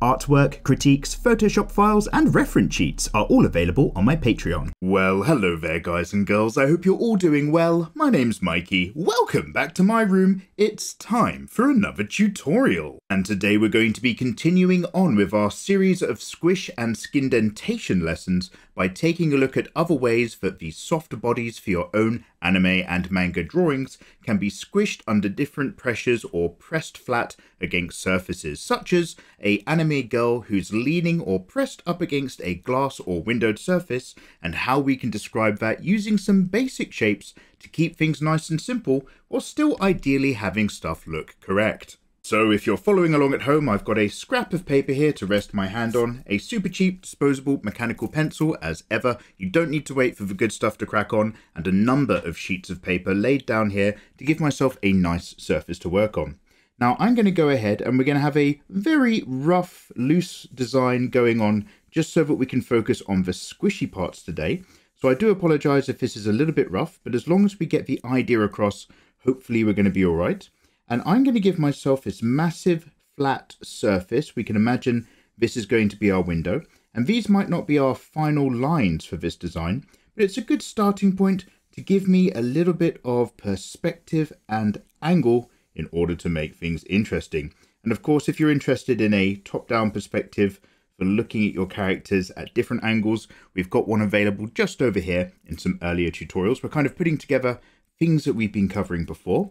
Artwork, critiques, Photoshop files, and reference sheets are all available on my Patreon. Well, hello there guys and girls, I hope you're all doing well. My name's Mikey, welcome back to my room. It's time for another tutorial. And today we're going to be continuing on with our series of squish and skindentation lessons by taking a look at other ways that the softer bodies for your own anime and manga drawings can be squished under different pressures or pressed flat against surfaces, such as an anime girl who's leaning or pressed up against a glass or windowed surface, and how we can describe that using some basic shapes to keep things nice and simple while still ideally having stuff look correct. So if you're following along at home, I've got a scrap of paper here to rest my hand on, a super cheap disposable mechanical pencil as ever, you don't need to wait for the good stuff to crack on, and a number of sheets of paper laid down here to give myself a nice surface to work on. Now I'm going to go ahead and we're going to have a very rough, loose design going on just so that we can focus on the squishy parts today. So I do apologise if this is a little bit rough, but as long as we get the idea across, hopefully we're going to be alright. And I'm going to give myself this massive flat surface. We can imagine this is going to be our window. And these might not be our final lines for this design, but it's a good starting point to give me a little bit of perspective and angle in order to make things interesting. And of course, if you're interested in a top-down perspective for looking at your characters at different angles, we've got one available just over here in some earlier tutorials. We're kind of putting together things that we've been covering before.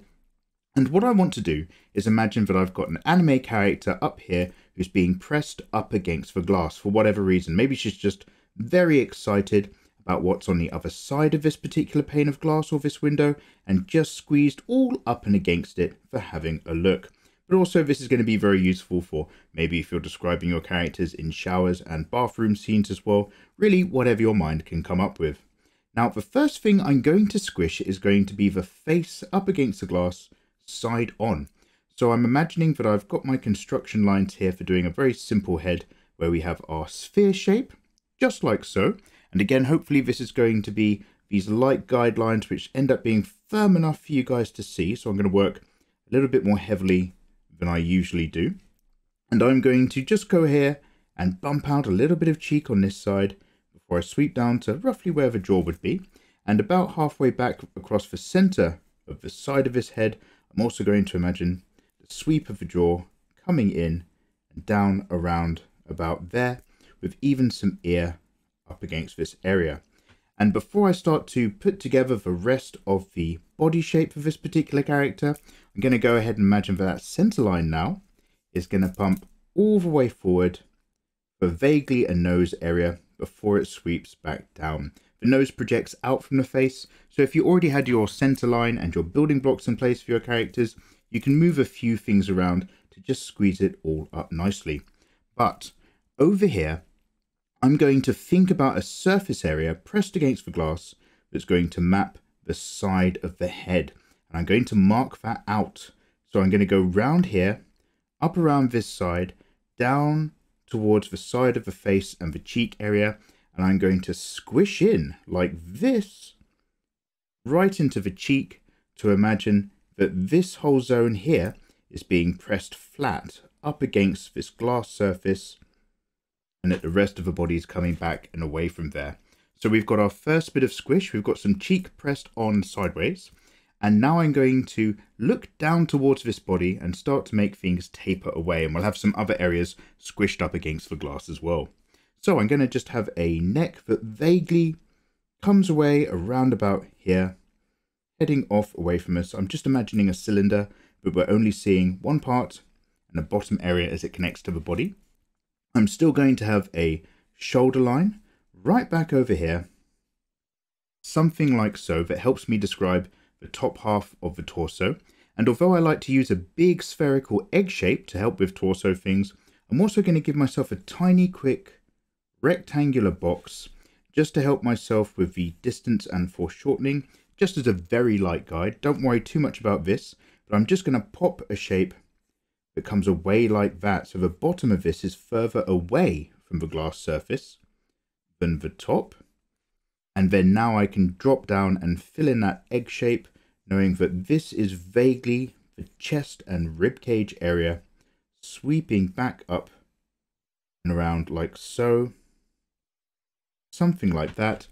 And what I want to do is imagine that I've got an anime character up here who's being pressed up against the glass for whatever reason. Maybe she's just very excited about what's on the other side of this particular pane of glass or this window and just squeezed all up and against it for having a look. But also this is going to be very useful for maybe if you're describing your characters in showers and bathroom scenes as well. Really whatever your mind can come up with. Now the first thing I'm going to squish is going to be the face up against the glass side on. So I'm imagining that I've got my construction lines here for doing a very simple head where we have our sphere shape, just like so. And again, hopefully this is going to be these light guidelines which end up being firm enough for you guys to see. So I'm going to work a little bit more heavily than I usually do. And I'm going to just go here and bump out a little bit of cheek on this side before I sweep down to roughly where the jaw would be. And about halfway back across the center of the side of this head, I'm also going to imagine the sweep of the jaw coming in and down around about there, with even some ear up against this area. And before I start to put together the rest of the body shape of this particular character, I'm going to go ahead and imagine that center line now is going to pump all the way forward for vaguely a nose area before it sweeps back down. The nose projects out from the face, so if you already had your center line and your building blocks in place for your characters, you can move a few things around to just squeeze it all up nicely. But over here, I'm going to think about a surface area pressed against the glass that's going to map the side of the head. And I'm going to mark that out. So I'm going to go round here, up around this side, down towards the side of the face and the cheek area. And I'm going to squish in like this right into the cheek to imagine that this whole zone here is being pressed flat up against this glass surface and that the rest of the body is coming back and away from there. So we've got our first bit of squish. We've got some cheek pressed on sideways. And now I'm going to look down towards this body and start to make things taper away. And we'll have some other areas squished up against the glass as well. So I'm going to just have a neck that vaguely comes away around about here, heading off away from us. I'm just imagining a cylinder, but we're only seeing one part and the bottom area as it connects to the body. I'm still going to have a shoulder line right back over here, something like so, that helps me describe the top half of the torso. And although I like to use a big spherical egg shape to help with torso things, I'm also going to give myself a tiny quick rectangular box just to help myself with the distance and foreshortening, just as a very light guide. Don't worry too much about this, but I'm just going to pop a shape that comes away like that, so the bottom of this is further away from the glass surface than the top. And then now I can drop down and fill in that egg shape, knowing that this is vaguely the chest and rib cage area, sweeping back up and around like so. Something like that.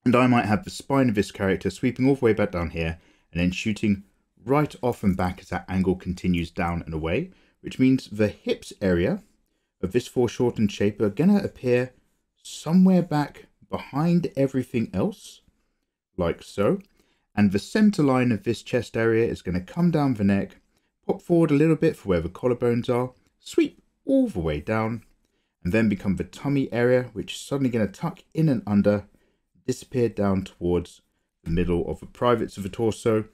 And I might have the spine of this character sweeping all the way back down here and then shooting right off and back as that angle continues down and away, which means the hips area of this foreshortened shape are going to appear somewhere back behind everything else, like so. And the center line of this chest area is going to come down the neck, pop forward a little bit for where the collarbones are, sweep all the way down, and then become the tummy area, which is suddenly going to tuck in and under, disappear down towards the middle of the privates of the torso,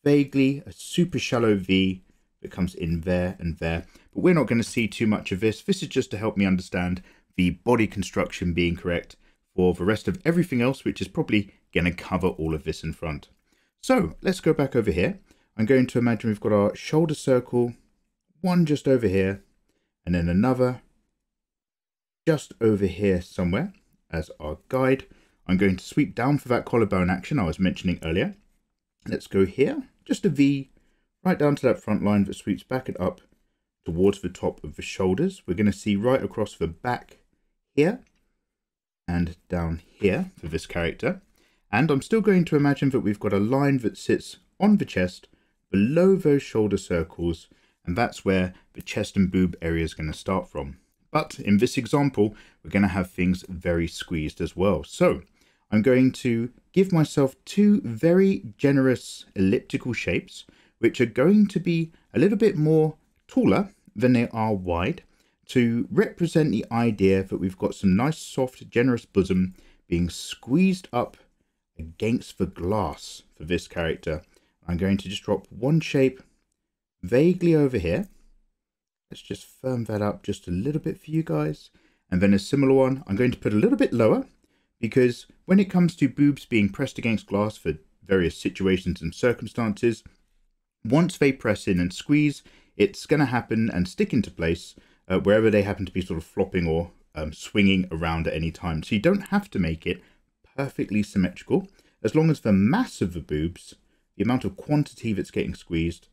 vaguely a super shallow V that comes in there and there. But we're not going to see too much of this. This is just to help me understand the body construction being correct for the rest of everything else, which is probably going to cover all of this in front. So let's go back over here. I'm going to imagine we've got our shoulder circle, one just over here, and then another just over here somewhere as our guide. I'm going to sweep down for that collarbone action I was mentioning earlier. Let's go here, just a V, right down to that front line that sweeps back and up towards the top of the shoulders. We're going to see right across the back here and down here for this character. And I'm still going to imagine that we've got a line that sits on the chest below those shoulder circles, and that's where the chest and boob area is going to start from. But in this example, we're going to have things very squeezed as well. So I'm going to give myself two very generous elliptical shapes, which are going to be a little bit more taller than they are wide, to represent the idea that we've got some nice, soft, generous bosom being squeezed up against the glass for this character. I'm going to just drop one shape vaguely over here. Let's just firm that up just a little bit for you guys. And then a similar one I'm going to put a little bit lower, because when it comes to boobs being pressed against glass for various situations and circumstances, once they press in and squeeze, it's going to happen and stick into place wherever they happen to be sort of flopping or swinging around at any time. So you don't have to make it perfectly symmetrical, as long as the mass of the boobs, the amount of quantity that's getting squeezed,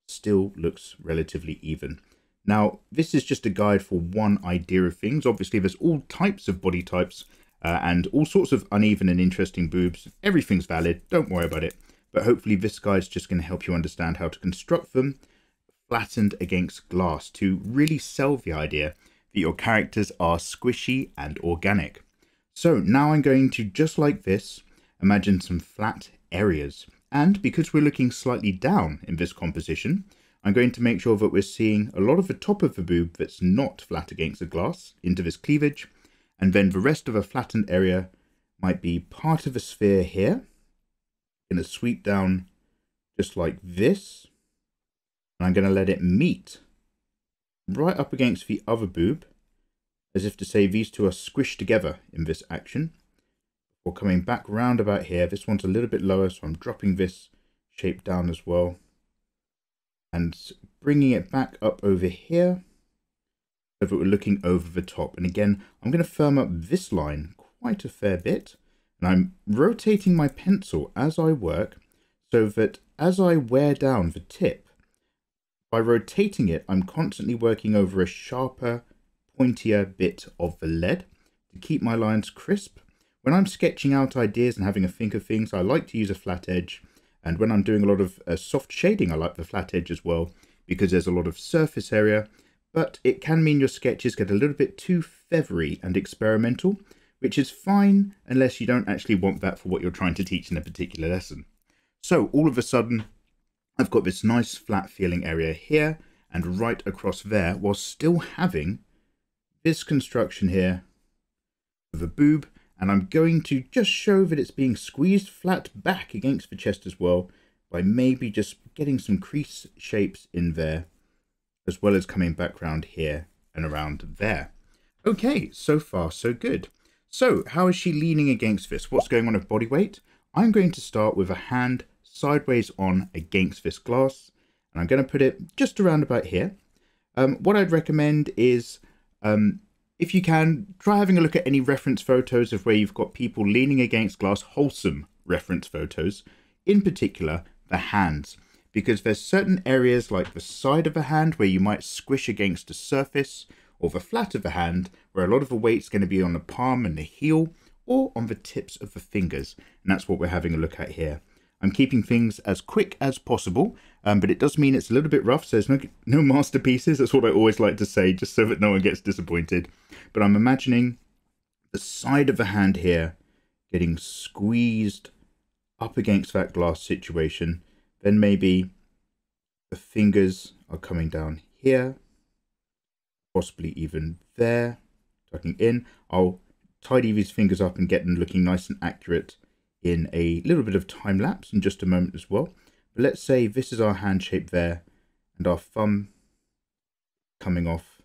still looks relatively even. Now, this is just a guide for one idea of things. Obviously, there's all types of body types and all sorts of uneven and interesting boobs. Everything's valid, don't worry about it. But hopefully this guide's just going to help you understand how to construct them flattened against glass to really sell the idea that your characters are squishy and organic. So now I'm going to, just like this, imagine some flat areas. And because we're looking slightly down in this composition, I'm going to make sure that we're seeing a lot of the top of the boob that's not flat against the glass into this cleavage. And then the rest of a flattened area might be part of a sphere here. I'm going to sweep down just like this. And I'm going to let it meet right up against the other boob, as if to say these two are squished together in this action. Before coming back round about here, this one's a little bit lower, so I'm dropping this shape down as well. And bringing it back up over here, so that we're looking over the top. And again, I'm going to firm up this line quite a fair bit. And I'm rotating my pencil as I work, so that as I wear down the tip, by rotating it, I'm constantly working over a sharper, pointier bit of the lead to keep my lines crisp. When I'm sketching out ideas and having a think of things, I like to use a flat edge. And when I'm doing a lot of soft shading, I like the flat edge as well, because there's a lot of surface area. But it can mean your sketches get a little bit too feathery and experimental, which is fine unless you don't actually want that for what you're trying to teach in a particular lesson. So all of a sudden, I've got this nice flat feeling area here and right across there, while still having this construction here of a boob. And I'm going to just show that it's being squeezed flat back against the chest as well, by maybe just getting some crease shapes in there, as well as coming back around here and around there. Okay, so far so good. So how is she leaning against this? What's going on with body weight? I'm going to start with a hand sideways on against this glass, and I'm going to put it just around about here. What I'd recommend is, if you can, try having a look at any reference photos of where you've got people leaning against glass, wholesome reference photos, in particular the hands, because there's certain areas like the side of a hand where you might squish against a surface, or the flat of the hand, where a lot of the weight's going to be on the palm and the heel, or on the tips of the fingers. And that's what we're having a look at here. I'm keeping things as quick as possible, but it does mean it's a little bit rough, so there's no masterpieces. That's what I always like to say, just so that no one gets disappointed. But I'm imagining the side of the hand here getting squeezed up against that glass situation. Then maybe the fingers are coming down here, possibly even there, tucking in. I'll tidy these fingers up and get them looking nice and accurate in a little bit of time lapse in just a moment as well. But let's say this is our hand shape there and our thumb coming off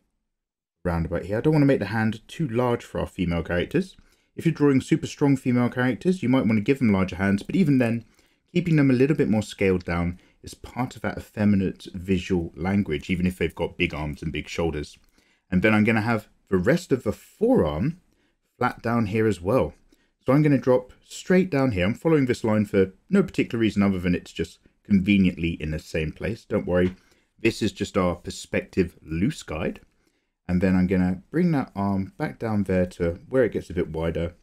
round about here. I don't want to make the hand too large for our female characters. If you're drawing super strong female characters, you might want to give them larger hands, but even then, keeping them a little bit more scaled down is part of that effeminate visual language, even if they've got big arms and big shoulders. And then I'm going to have the rest of the forearm flat down here as well. So I'm going to drop straight down here. I'm following this line for no particular reason other than it's just conveniently in the same place. Don't worry, this is just our perspective loose guide. And then I'm going to bring that arm back down there to where it gets a bit wider,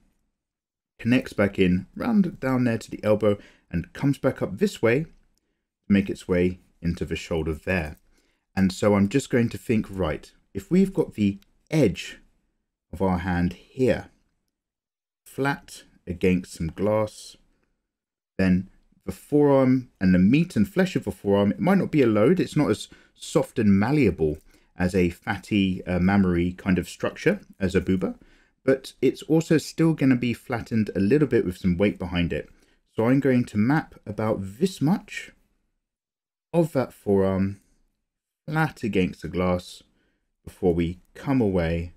connects back in, round down there to the elbow, and comes back up this way to make its way into the shoulder there. And so I'm just going to think, right, if we've got the edge of our hand here flat against some glass, then the forearm and the meat and flesh of the forearm, it might not be a load. It's not as soft and malleable as a fatty mammary kind of structure as a booba, but it's also still going to be flattened a little bit with some weight behind it. So I'm going to map about this much of that forearm flat against the glass before we come away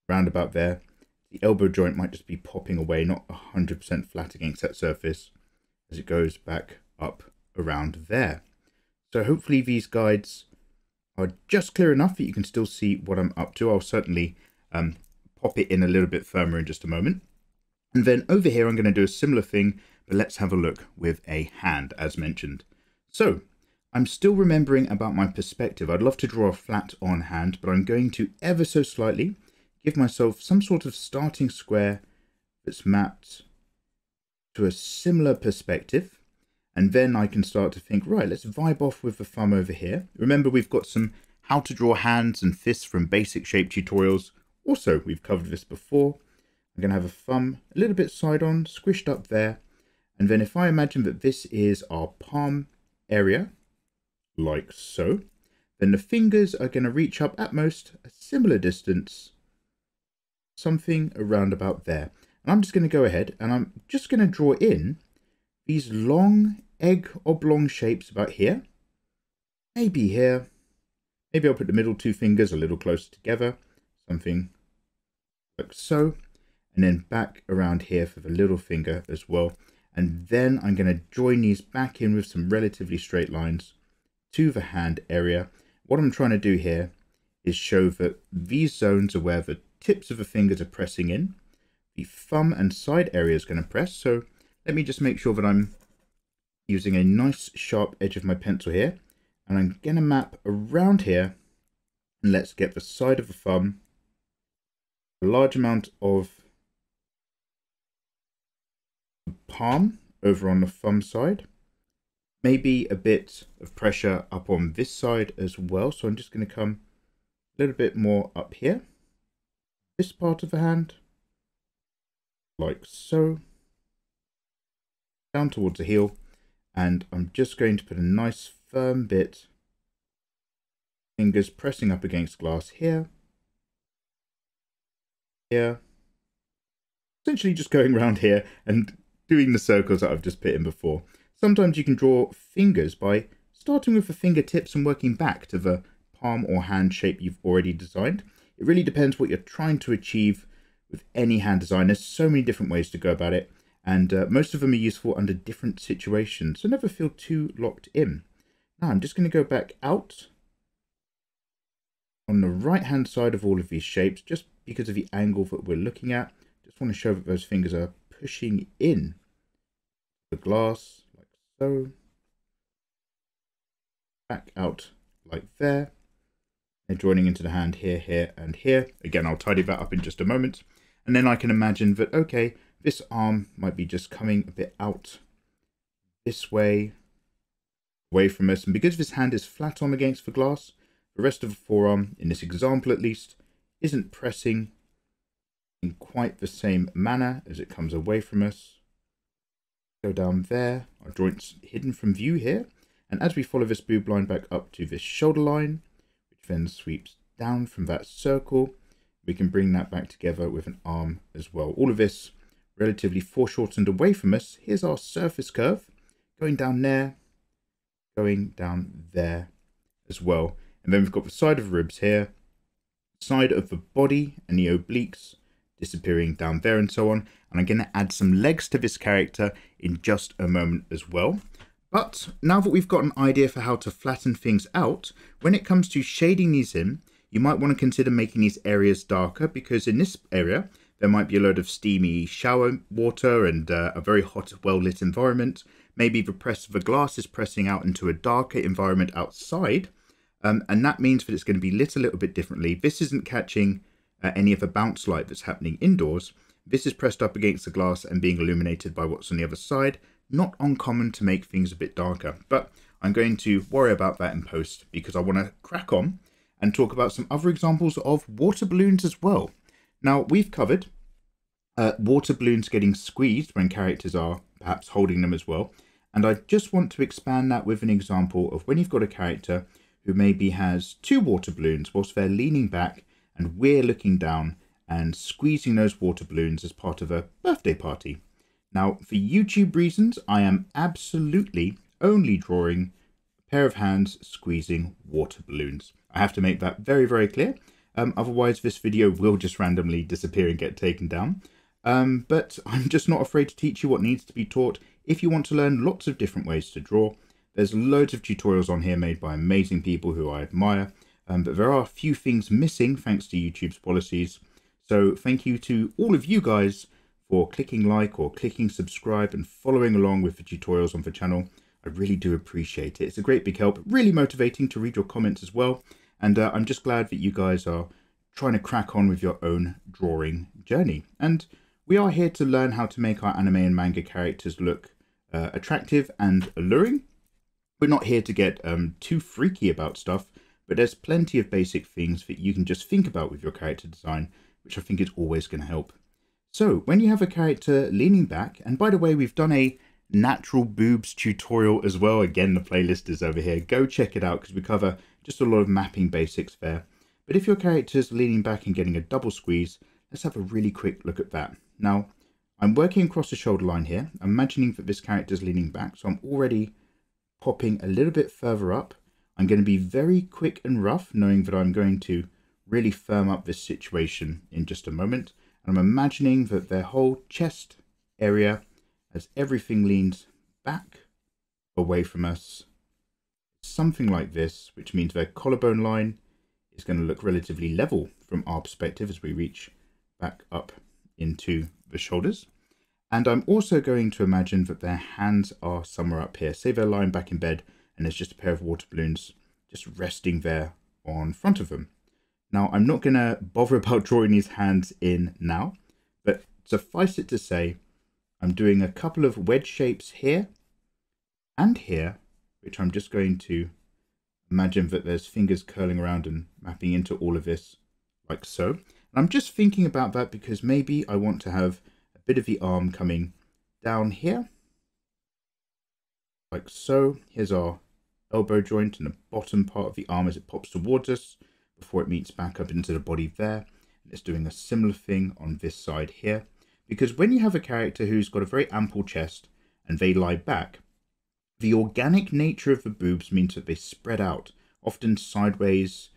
round about there. The elbow joint might just be popping away, not 100% flat against that surface as it goes back up around there. So hopefully these guides are just clear enough that you can still see what I'm up to. I'll certainly pop it in a little bit firmer in just a moment. And then over here, I'm going to do a similar thing, but let's have a look with a hand as mentioned. So I'm still remembering about my perspective. I'd love to draw a flat on hand, but I'm going to ever so slightly give myself some sort of starting square that's mapped to a similar perspective. And then I can start to think, right, let's vibe off with the thumb over here. Remember, we've got some how to draw hands and fists from basic shape tutorials. Also, we've covered this before. I'm going to have a thumb a little bit side on, squished up there. And then if I imagine that this is our palm area, like so, then the fingers are going to reach up at most a similar distance, something around about there. And I'm just going to go ahead and I'm just going to draw in these long egg oblong shapes about here, maybe here. Maybe I'll put the middle two fingers a little closer together, something like so, and then back around here for the little finger as well. And then I'm going to join these back in with some relatively straight lines to the hand area. What I'm trying to do here is show that these zones are where the tips of the fingers are pressing in. The thumb and side area is going to press. So let me just make sure that I'm using a nice sharp edge of my pencil here. And I'm going to map around here. And let's get the side of the thumb, a large amount of the palm over on the thumb side. Maybe a bit of pressure up on this side as well. So I'm just going to come a little bit more up here. This part of the hand, like so. Down towards the heel. And I'm just going to put a nice firm bit, fingers pressing up against glass here. Here. Essentially just going around here and doing the circles that I've just put in before. Sometimes you can draw fingers by starting with the fingertips and working back to the palm or hand shape you've already designed. It really depends what you're trying to achieve with any hand design. There's so many different ways to go about it, and most of them are useful under different situations, so never feel too locked in. Now I'm just going to go back out on the right hand side of all of these shapes, just because of the angle that we're looking at. Just want to show that those fingers are pushing in the glass, like so. Back out like there. They're joining into the hand here, here, and here. Again, I'll tidy that up in just a moment. And then I can imagine that, okay, this arm might be just coming a bit out this way, away from us. And because this hand is flat on against the glass, the rest of the forearm, in this example at least, isn't pressing in quite the same manner as it comes away from us. Go down there, our joint's hidden from view here. And as we follow this boob line back up to this shoulder line, which then sweeps down from that circle, we can bring that back together with an arm as well. All of this relatively foreshortened away from us. Here's our surface curve, going down there, going down there as well. And then we've got the side of the ribs here, side of the body and the obliques disappearing down there and so on. And I'm going to add some legs to this character in just a moment as well. But now that we've got an idea for how to flatten things out, when it comes to shading these in, you might want to consider making these areas darker, because in this area, there might be a load of steamy shower water and a very hot, well-lit environment. Maybe the press of the glass is pressing out into a darker environment outside. And that means that it's going to be lit a little bit differently. This isn't catching any of the bounce light that's happening indoors. This is pressed up against the glass and being illuminated by what's on the other side. Not uncommon to make things a bit darker, but I'm going to worry about that in post because I want to crack on and talk about some other examples of water balloons as well. Now, we've covered water balloons getting squeezed when characters are perhaps holding them as well. And I just want to expand that with an example of when you've got a character who maybe has two water balloons whilst they're leaning back and we're looking down and squeezing those water balloons as part of a birthday party. Now, for YouTube reasons, I am absolutely only drawing a pair of hands squeezing water balloons. I have to make that very, very clear. Otherwise, this video will just randomly disappear and get taken down. But I'm just not afraid to teach you what needs to be taught. If you want to learn lots of different ways to draw, there's loads of tutorials on here made by amazing people who I admire. But there are a few things missing thanks to YouTube's policies. So thank you to all of you guys for clicking like or clicking subscribe and following along with the tutorials on the channel. I really do appreciate it. It's a great big help, really motivating to read your comments as well. And I'm just glad that you guys are trying to crack on with your own drawing journey. And we are here to learn how to make our anime and manga characters look attractive and alluring. We're not here to get too freaky about stuff, but there's plenty of basic things that you can just think about with your character design, which I think is always going to help. So when you have a character leaning back, and by the way, we've done a natural boobs tutorial as well. Again, the playlist is over here. Go check it out because we cover just a lot of mapping basics there. But if your character's leaning back and getting a double squeeze, let's have a really quick look at that. Now, I'm working across the shoulder line here. I'm imagining that this character's leaning back, so I'm already popping a little bit further up. I'm going to be very quick and rough, knowing that I'm going to really firm up this situation in just a moment. And I'm imagining that their whole chest area, as everything leans back away from us, something like this, which means their collarbone line is going to look relatively level from our perspective as we reach back up into the shoulders. And I'm also going to imagine that their hands are somewhere up here. Say they're lying back in bed and there's just a pair of water balloons just resting there on front of them. Now, I'm not going to bother about drawing these hands in now, but suffice it to say, I'm doing a couple of wedge shapes here and here, which I'm just going to imagine that there's fingers curling around and mapping into all of this like so. And I'm just thinking about that because maybe I want to have a bit of the arm coming down here, like so. Here's our elbow joint and the bottom part of the arm as it pops towards us before it meets back up into the body there. And it's doing a similar thing on this side here. Because when you have a character who's got a very ample chest and they lie back, the organic nature of the boobs means that they spread out, often sideways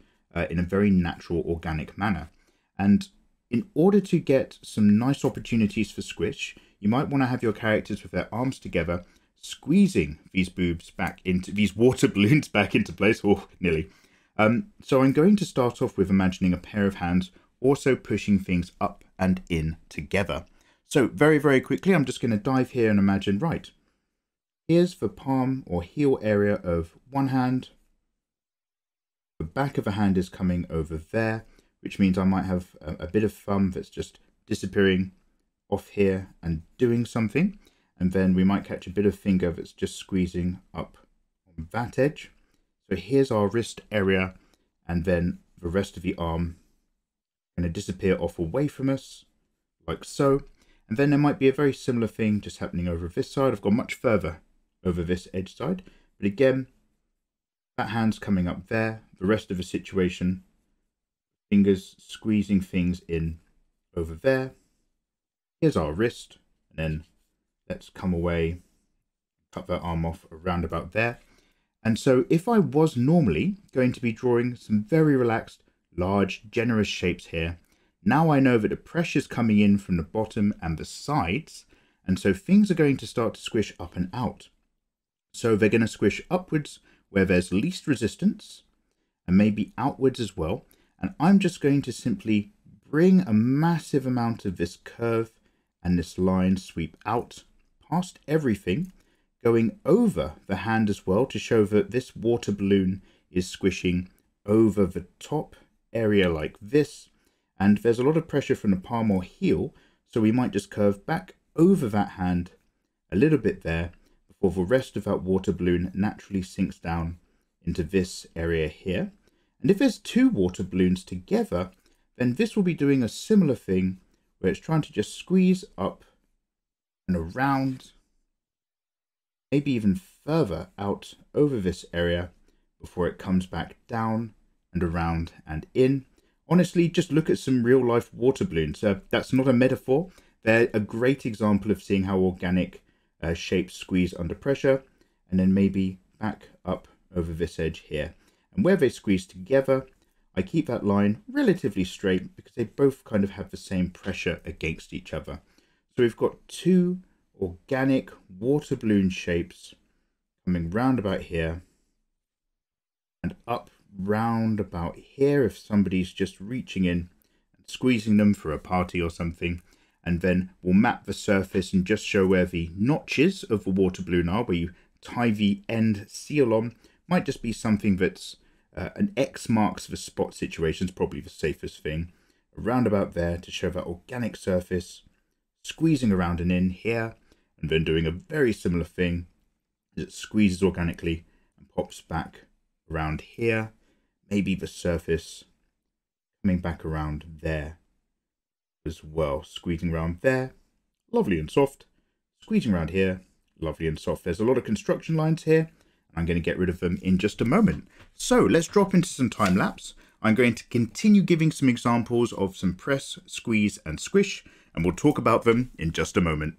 in a very natural, organic manner. And in order to get some nice opportunities for squish, you might want to have your characters with their arms together, squeezing these boobs back into, these water balloons back into place, or nearly. So I'm going to start off with imagining a pair of hands also pushing things up and in together. So very, very quickly, I'm just going to dive here and imagine, right, here's the palm or heel area of one hand. The back of a hand is coming over there, which means I might have a bit of thumb that's just disappearing off here and doing something. And then we might catch a bit of finger that's just squeezing up on that edge. So here's our wrist area, and then the rest of the arm going to disappear off away from us, like so. And then there might be a very similar thing just happening over this side. I've gone much further over this edge side. But again, that hand's coming up there. The rest of the situation, fingers squeezing things in over there. Here's our wrist. And then let's come away, cut that arm off around about there. And so if I was normally going to be drawing some very relaxed, large, generous shapes here, now I know that the pressure's coming in from the bottom and the sides, and so things are going to start to squish up and out. So they're going to squish upwards where there's least resistance, and maybe outwards as well. And I'm just going to simply bring a massive amount of this curve and this line sweep out past everything, going over the hand as well to show that this water balloon is squishing over the top area like this. And there's a lot of pressure from the palm or heel, so we might just curve back over that hand a little bit there before the rest of that water balloon naturally sinks down into this area here. And if there's two water balloons together, then this will be doing a similar thing where it's trying to just squeeze up and around, maybe even further out over this area before it comes back down and around and in. Honestly, just look at some real life water balloons. That's not a metaphor. They're a great example of seeing how organic shapes squeeze under pressure, and then maybe back up over this edge here. And where they squeeze together, I keep that line relatively straight because they both kind of have the same pressure against each other. So we've got two organic water balloon shapes coming round about here and up round about here if somebody's just reaching in and squeezing them for a party or something. And then we'll map the surface and just show where the notches of the water balloon are, where you tie the end seal on. Might just be something that's an X marks the spot situation, is probably the safest thing. Around about there to show that organic surface, squeezing around and in here, and then doing a very similar thing as it squeezes organically and pops back around here. Maybe the surface coming back around there as well, squeezing around there, lovely and soft, squeezing around here, lovely and soft. There's a lot of construction lines here. I'm going to get rid of them in just a moment. So let's drop into some time lapse. I'm going to continue giving some examples of some press, squeeze and squish, and we'll talk about them in just a moment.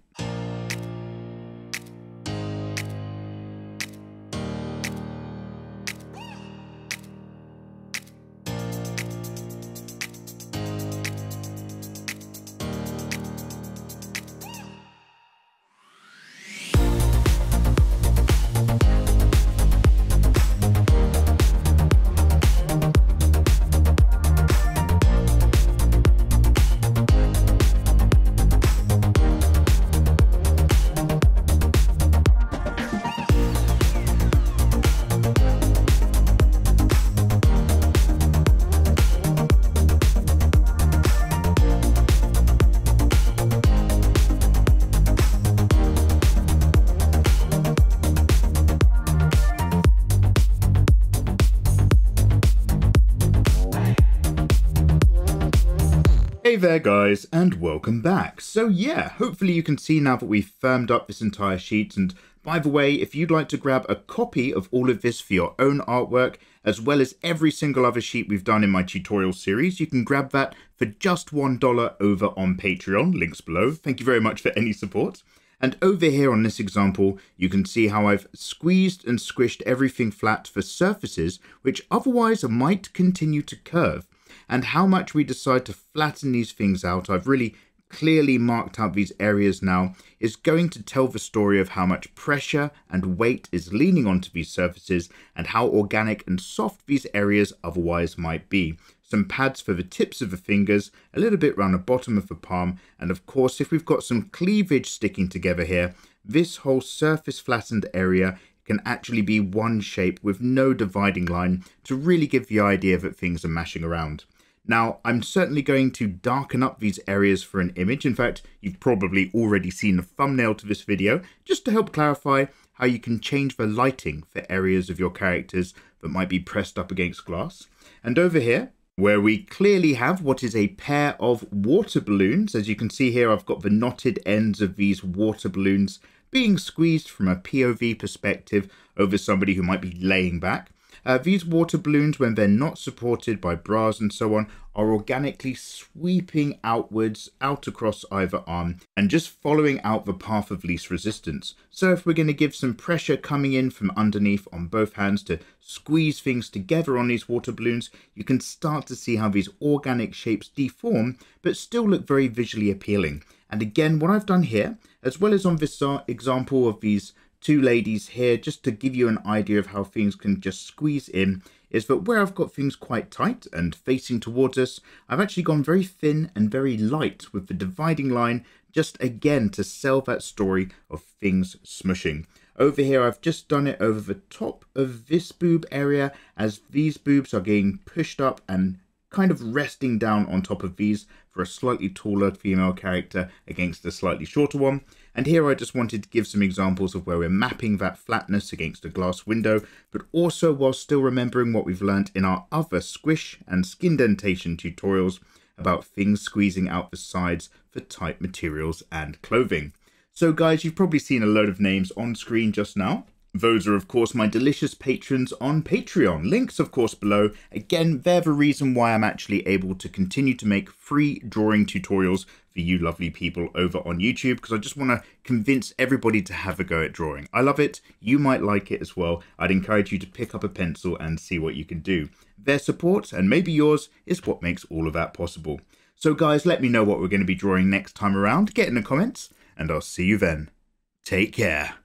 Hey there guys, and welcome back. So yeah, hopefully you can see now that we've firmed up this entire sheet. And by the way, if you'd like to grab a copy of all of this for your own artwork, as well as every single other sheet we've done in my tutorial series, you can grab that for just $1 over on Patreon, links below. Thank you very much for any support. And over here on this example, you can see how I've squeezed and squished everything flat for surfaces which otherwise might continue to curve. And how much we decide to flatten these things out, I've really clearly marked out these areas now, is going to tell the story of how much pressure and weight is leaning onto these surfaces and how organic and soft these areas otherwise might be. Some pads for the tips of the fingers, a little bit around the bottom of the palm, and of course if we've got some cleavage sticking together here, this whole surface flattened area can actually be one shape with no dividing line to really give the idea that things are mashing around. Now, I'm certainly going to darken up these areas for an image. In fact, you've probably already seen the thumbnail to this video, just to help clarify how you can change the lighting for areas of your characters that might be pressed up against glass. And over here, where we clearly have what is a pair of water balloons. As you can see here, I've got the knotted ends of these water balloons being squeezed from a POV perspective over somebody who might be laying back. These water balloons, when they're not supported by bras and so on, are organically sweeping outwards, out across either arm, and just following out the path of least resistance. So if we're going to give some pressure coming in from underneath on both hands to squeeze things together on these water balloons, you can start to see how these organic shapes deform, but still look very visually appealing. And again, what I've done here, as well as on this example of these two ladies here, just to give you an idea of how things can just squeeze in, is that where I've got things quite tight and facing towards us, I've actually gone very thin and very light with the dividing line, just again to sell that story of things smushing. Over here, I've just done it over the top of this boob area, as these boobs are getting pushed up and kind of resting down on top of these for a slightly taller female character against a slightly shorter one. And here I just wanted to give some examples of where we're mapping that flatness against a glass window, but also while still remembering what we've learnt in our other squish and skin dentation tutorials about things squeezing out the sides for tight materials and clothing. So guys, you've probably seen a load of names on screen just now. Those are, of course, my delicious patrons on Patreon. Links, of course, below. Again, they're the reason why I'm actually able to continue to make free drawing tutorials for you lovely people over on YouTube, because I just want to convince everybody to have a go at drawing. I love it. You might like it as well. I'd encourage you to pick up a pencil and see what you can do. Their support, and maybe yours, is what makes all of that possible. So guys, let me know what we're going to be drawing next time around. Get in the comments, and I'll see you then. Take care.